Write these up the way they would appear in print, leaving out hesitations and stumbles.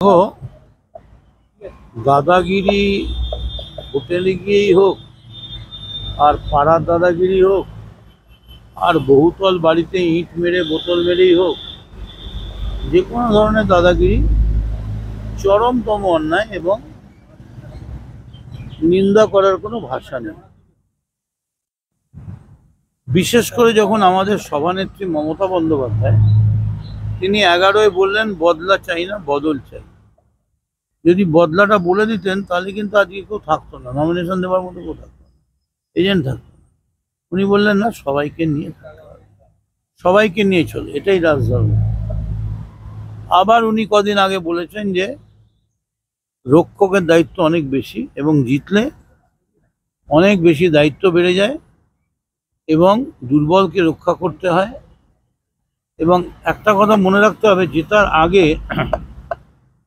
দেখো, দাদাগিরি হোটেলে গিয়েই হোক, আর পাড়ার দাদাগিরি হোক, আর বহুতল বাড়িতে ইট মেরে বোতল মেরেই হোক, যে কোনো ধরনের দাদাগিরি চরমতম অন্যায় এবং নিন্দা করার কোনো ভাষা নেই। বিশেষ করে যখন আমাদের সভানেত্রী মমতা বন্দ্যোপাধ্যায়, তিনি 11-য় বললেন বদলা চাই না, বদল চাই। যদি বদলাটা বলে দিতেন তাহলে কিন্তু আজকে কেউ থাকতো না, নমিনেশন দেওয়ার মতো কেউ থাকতো না, এজেন্ট থাকতো না। উনি বললেন না, সবাইকে নিয়ে সবাইকে নিয়ে চলে, এটাই রাজধর্ম। আবার উনি কদিন আগে বলেছেন যে রক্ষকের দায়িত্ব অনেক বেশি এবং জিতলে অনেক বেশি দায়িত্ব বেড়ে যায় এবং দুর্বলকে রক্ষা করতে হয়। এবং একটা কথা মনে রাখতে হবে, জেতার আগে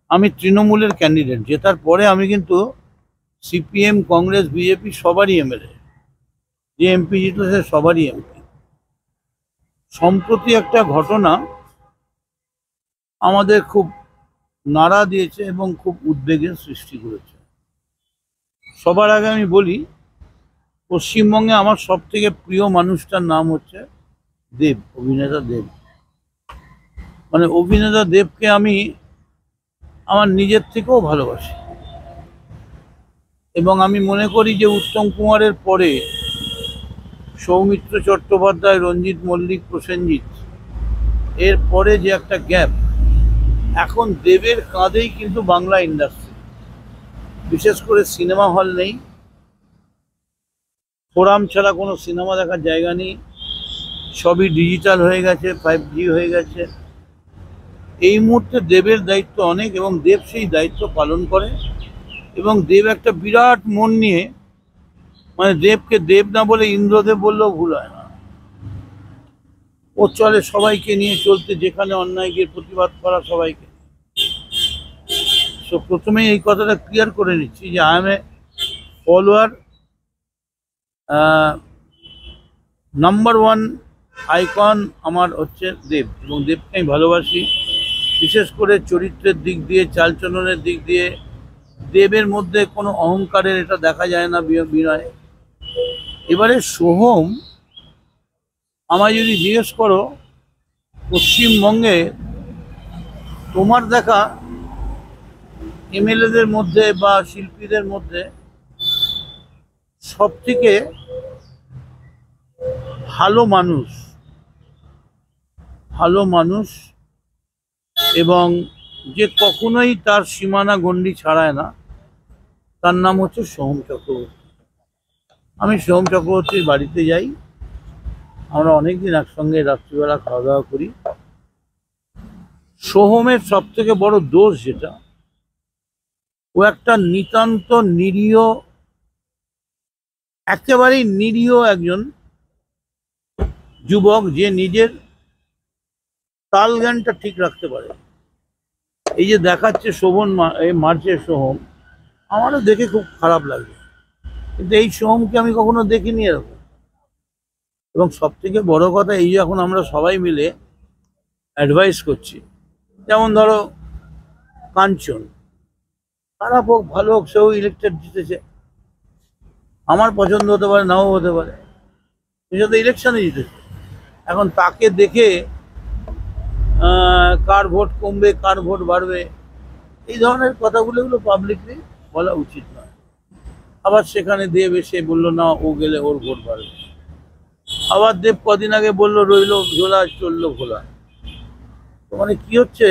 আমি তৃণমূলের ক্যান্ডিডেট, জেতার পরে আমি কিন্তু সিপিএম, কংগ্রেস, বিজেপি সবারই এমএলএ, যে এমপি জিতল সে সবারই এমপি। সম্প্রতি একটা ঘটনা আমাদের খুব নাড়া দিয়েছে এবং খুব উদ্বেগের সৃষ্টি করেছে। সবার আগে আমি বলি, পশ্চিমবঙ্গে আমার সব থেকে প্রিয় মানুষটার নাম হচ্ছে দেব, অভিনেতা দেব। মানে অভিনেতা দেবকে আমি আমার নিজের থেকেও ভালোবাসি এবং আমি মনে করি যে উত্তম কুমারের পরে সৌমিত্র চট্টোপাধ্যায়, রঞ্জিত মল্লিক, প্রসেনজিৎ, এর পরে যে একটা গ্যাপ, এখন দেবের কাঁধেই কিন্তু বাংলা ইন্ডাস্ট্রি। বিশেষ করে সিনেমা হল নেই, ফোরাম ছাড়া কোনো সিনেমা দেখার জায়গা নেই, সবই ডিজিটাল হয়ে গেছে, 5G হয়ে গেছে। এই মুহূর্তে দেবের দায়িত্ব অনেক এবং দেব সেই দায়িত্ব পালন করে এবং দেব একটা বিরাট মন নিয়ে, মানে দেবকে দেব না বলে ইন্দ্রদেব বললেও ভুল হয় না। ও চলে সবাইকে নিয়ে চলতে, যেখানে অন্যায়কে প্রতিবাদ করা সবাইকে। সো প্রথমেই এই কথাটা ক্লিয়ার করে নিচ্ছি যে I M A follower, number one icon আমার হচ্ছে দেব এবং দেবকে আমি ভালোবাসি। বিশেষ করে চরিত্রের দিক দিয়ে, চালচলনের দিক দিয়ে দেবের মধ্যে কোনো অহংকারের এটা দেখা যায় না, বিনয়। এবারে সোহম, আমায় যদি জিজ্ঞেস করো পশ্চিমবঙ্গে তোমার দেখা এমএলএদের মধ্যে বা শিল্পীদের মধ্যে সব থেকে ভালো মানুষ এবং যে কখনোই তার সীমানা গণ্ডি ছাড়ায় না, তার নাম হচ্ছে সোহম চক্রবর্তী। আমি সোহম চক্রবর্তীর বাড়িতে যাই, আমরা অনেকদিন একসঙ্গে রাত্রিবেলা খাওয়া দাওয়া করি। সোহমের সব থেকে বড় দোষ যেটা, ও একটা নিতান্ত নিরীহ, একেবারেই নিরীহ একজন যুবক, যে নিজের তাল জ্ঞানটা ঠিক রাখতে পারে। এই যে দেখাচ্ছে মার্চে সোহম, আমারও দেখে খুব খারাপ লাগে, কিন্তু এই সোহমকে আমি কখনো দেখিনি এরকম। এবং সব থেকে বড় কথা, এই যে এখন আমরা সবাই মিলে অ্যাডভাইস করছি, যেমন ধরো কাঞ্চন, খারাপ হোক ভালো হোক, সেও ইলেকটেড জিতেছে, আমার পছন্দ হতে পারে, নাও হতে পারে, সে তো ইলেকশনে জিতেছে। এখন তাকে দেখে কার ভোট কমবে, কার ভোট বাড়বে, এই ধরনের কথাগুলো পাবলিকলি বলা উচিত নয়। আবার সেখানে দেব এসে বললো না, ও গেলে ওর ভোট বাড়বে। আবার দেব কদিন আগে বললো রইলো ঝোলা, চললো ভোলা। তো মানে কি হচ্ছে,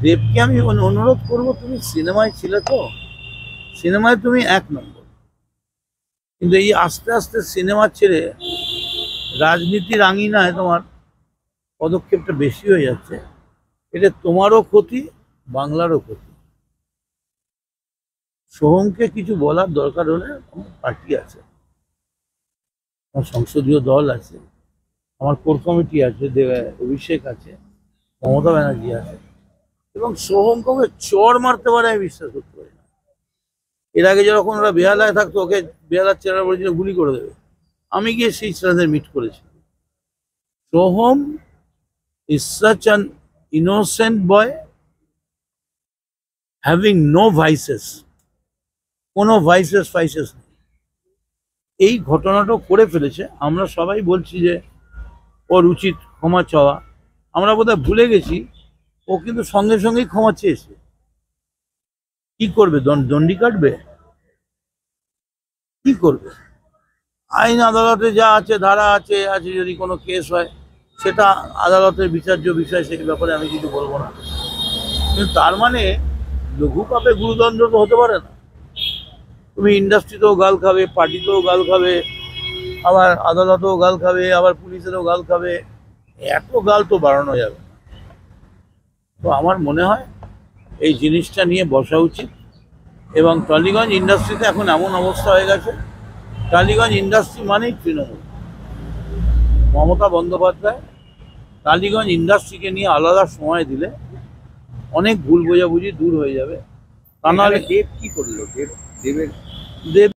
দেবকে আমি অনুরোধ করবো, তুমি সিনেমায় ছিলে তো, সিনেমায় তুমি 1 নম্বর, কিন্তু এই আস্তে আস্তে সিনেমা ছেড়ে রাজনীতির আঙিনায় তোমার পদক্ষেপটা বেশি হয়ে যাচ্ছে। এটা তোমারও ক্ষতি, বাংলারও ক্ষতি। সোহমকে কিছু বলার দরকার হলে, আমার পার্টি আছে, আমার সংসদীয় দল আছে, আমার কোর কমিটি আছে, অভিষেক আছে, মমতা ব্যানার্জি আছে, এবং সোহমকে চর মারতে পারে আমি বিশ্বাস করতে পারি না। এর আগে যখন ওরা বেহালায় থাকতো, ওকে বেহালার চেহারা বলেছিল গুলি করে দেবে, আমি গিয়ে সেই ছেলেদের মিট করেছি। Soham is such an innocent boy, having no vices, কোনো ভাইসেস ফাইসেস নেই, এই ঘটনাটা করে ফেলেছে। আমরা সবাই বলছি যে ওর উচিত ক্ষমা চাওয়া। আমরা বোধহয় ভুলে গেছি ও কিন্তু সঙ্গে সঙ্গেই ক্ষমা চেয়েছে। কি করবে? দণ্ডি কাটবে? কি করবে? আইন আদালতে যা আছে, ধারা আছে আছে, যদি কোনো কেস হয় সেটা আদালতের বিচার্য বিষয়, সেই ব্যাপারে আমি কিছু বলবো না। কিন্তু তার মানে লঘু পাপে গুরুদণ্ড তো হতে পারে না। তুমি ইন্ডাস্ট্রিতেও গাল খাবে, পার্টিতেও গাল খাবে, আবার আদালতেও গাল খাবে, আবার পুলিশেরও গাল খাবে, এত গাল তো বাড়ানো যাবে না। তো আমার মনে হয় এই জিনিসটা নিয়ে বসা উচিত। এবং টালিগঞ্জ ইন্ডাস্ট্রিতে এখন এমন অবস্থা হয়ে গেছে, টালিগঞ্জ ইন্ডাস্ট্রি মানেই তৃণমূল। মমতা বন্দ্যোপাধ্যায় টালিগঞ্জ ইন্ডাস্ট্রিকে নিয়ে আলাদা সময় দিলে অনেক ভুল বোঝাবুঝি দূর হয়ে যাবে। তা নাহলে দেব কি করলো? দেবের দেব